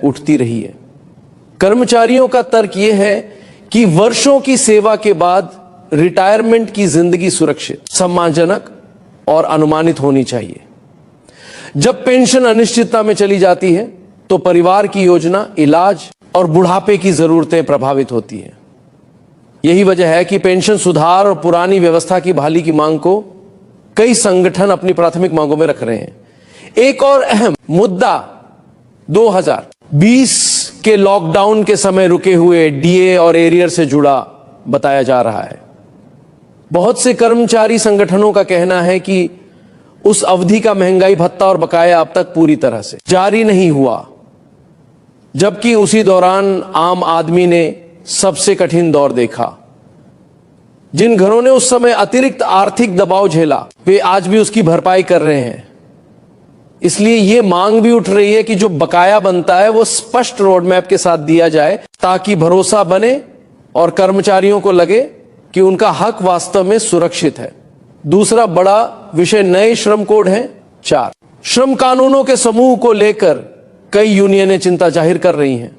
उठती रही है। कर्मचारियों का तर्क यह है कि वर्षों की सेवा के बाद रिटायरमेंट की जिंदगी सुरक्षित, सम्मानजनक और अनुमानित होनी चाहिए। जब पेंशन अनिश्चितता में चली जाती है तो परिवार की योजना, इलाज और बुढ़ापे की जरूरतें प्रभावित होती हैं। यही वजह है कि पेंशन सुधार और पुरानी व्यवस्था की बहाली की मांग को कई संगठन अपनी प्राथमिक मांगों में रख रहे हैं। एक और अहम मुद्दा 2020 के लॉकडाउन के समय रुके हुए डीए और एरियर से जुड़ा बताया जा रहा है। बहुत से कर्मचारी संगठनों का कहना है कि उस अवधि का महंगाई भत्ता और बकाया अब तक पूरी तरह से जारी नहीं हुआ, जबकि उसी दौरान आम आदमी ने सबसे कठिन दौर देखा। जिन घरों ने उस समय अतिरिक्त आर्थिक दबाव झेला, वे आज भी उसकी भरपाई कर रहे हैं। इसलिए यह मांग भी उठ रही है कि जो बकाया बनता है वो स्पष्ट रोडमैप के साथ दिया जाए, ताकि भरोसा बने और कर्मचारियों को लगे कि उनका हक वास्तव में सुरक्षित है। दूसरा बड़ा विषय नए श्रम कोड हैं 4। श्रम कानूनों के समूह को लेकर कई यूनियनें चिंता जाहिर कर रही हैं।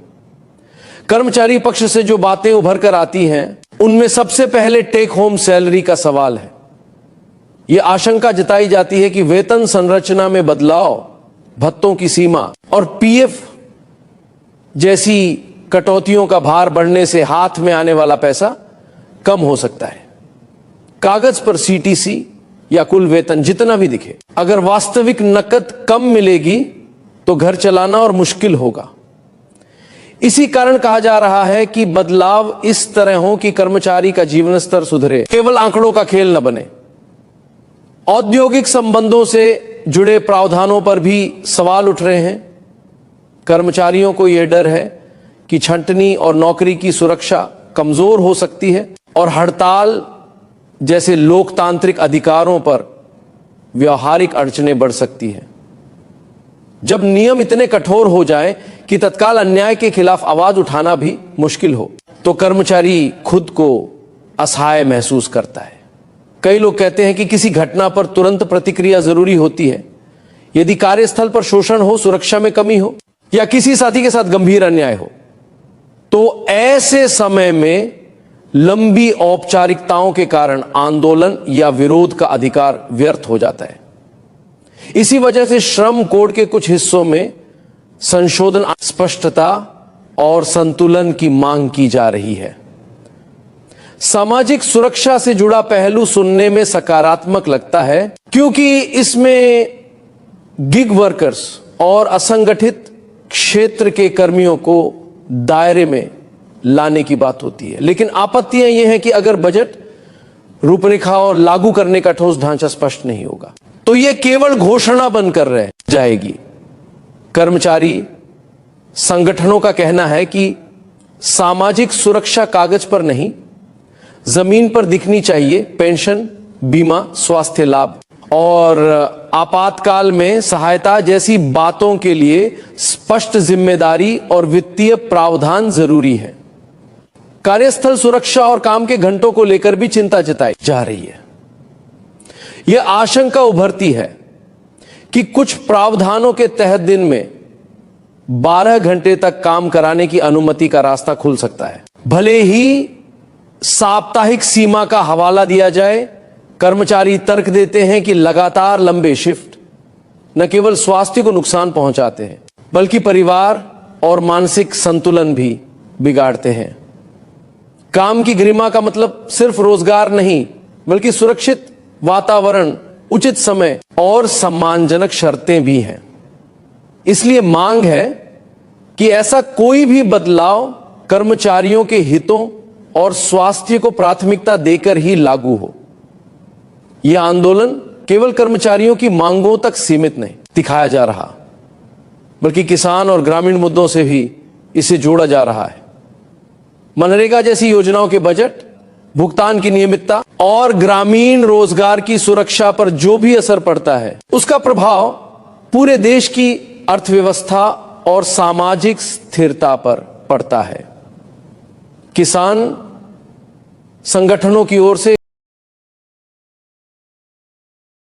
कर्मचारी पक्ष से जो बातें उभर कर आती हैं, उनमें सबसे पहले टेक होम सैलरी का सवाल है। यह आशंका जताई जाती है कि वेतन संरचना में बदलाव, भत्तों की सीमा और पीएफ जैसी कटौतियों का भार बढ़ने से हाथ में आने वाला पैसा कम हो सकता है। कागज पर सीटीसी या कुल वेतन जितना भी दिखे, अगर वास्तविक नकद कम मिलेगी तो घर चलाना और मुश्किल होगा। इसी कारण कहा जा रहा है कि बदलाव इस तरह हो कि कर्मचारी का जीवन स्तर सुधरे, केवल आंकड़ों का खेल न बने। औद्योगिक संबंधों से जुड़े प्रावधानों पर भी सवाल उठ रहे हैं। कर्मचारियों को यह डर है कि छंटनी और नौकरी की सुरक्षा कमजोर हो सकती है और हड़ताल जैसे लोकतांत्रिक अधिकारों पर व्यवहारिक अड़चनें बढ़ सकती हैं। जब नियम इतने कठोर हो जाएं कि तत्काल अन्याय के खिलाफ आवाज उठाना भी मुश्किल हो, तो कर्मचारी खुद को असहाय महसूस करता है। कई लोग कहते हैं कि किसी घटना पर तुरंत प्रतिक्रिया जरूरी होती है। यदि कार्यस्थल पर शोषण हो, सुरक्षा में कमी हो या किसी साथी के साथ गंभीर अन्याय हो, तो ऐसे समय में लंबी औपचारिकताओं के कारण आंदोलन या विरोध का अधिकार व्यर्थ हो जाता है। इसी वजह से श्रम कोड के कुछ हिस्सों में संशोधन, स्पष्टता और संतुलन की मांग की जा रही है। सामाजिक सुरक्षा से जुड़ा पहलू सुनने में सकारात्मक लगता है, क्योंकि इसमें गिग वर्कर्स और असंगठित क्षेत्र के कर्मियों को दायरे में लाने की बात होती है। लेकिन आपत्तियां यह है कि अगर बजट, रूपरेखा और लागू करने का ठोस ढांचा स्पष्ट नहीं होगा तो यह केवल घोषणा बनकर रह जाएगी। कर्मचारी संगठनों का कहना है कि सामाजिक सुरक्षा कागज पर नहीं, जमीन पर दिखनी चाहिए। पेंशन, बीमा, स्वास्थ्य लाभ और आपातकाल में सहायता जैसी बातों के लिए स्पष्ट जिम्मेदारी और वित्तीय प्रावधान जरूरी है। कार्यस्थल सुरक्षा और काम के घंटों को लेकर भी चिंता जताई जा रही है। यह आशंका उभरती है कि कुछ प्रावधानों के तहत दिन में 12 घंटे तक काम कराने की अनुमति का रास्ता खुल सकता है। भले ही साप्ताहिक सीमा का हवाला दिया जाए, कर्मचारी तर्क देते हैं कि लगातार लंबे शिफ्ट न केवल स्वास्थ्य को नुकसान पहुंचाते हैं, बल्कि परिवार और मानसिक संतुलन भी बिगाड़ते हैं। काम की गरिमा का मतलब सिर्फ रोजगार नहीं, बल्कि सुरक्षित वातावरण, उचित समय और सम्मानजनक शर्तें भी हैं। इसलिए मांग है कि ऐसा कोई भी बदलाव कर्मचारियों के हितों और स्वास्थ्य को प्राथमिकता देकर ही लागू हो। यह आंदोलन केवल कर्मचारियों की मांगों तक सीमित नहीं दिखाया जा रहा, बल्कि किसान और ग्रामीण मुद्दों से भी इसे जोड़ा जा रहा है। मनरेगा जैसी योजनाओं के बजट, भुगतान की नियमितता और ग्रामीण रोजगार की सुरक्षा पर जो भी असर पड़ता है, उसका प्रभाव पूरे देश की अर्थव्यवस्था और सामाजिक स्थिरता पर पड़ता है। किसान संगठनों की ओर से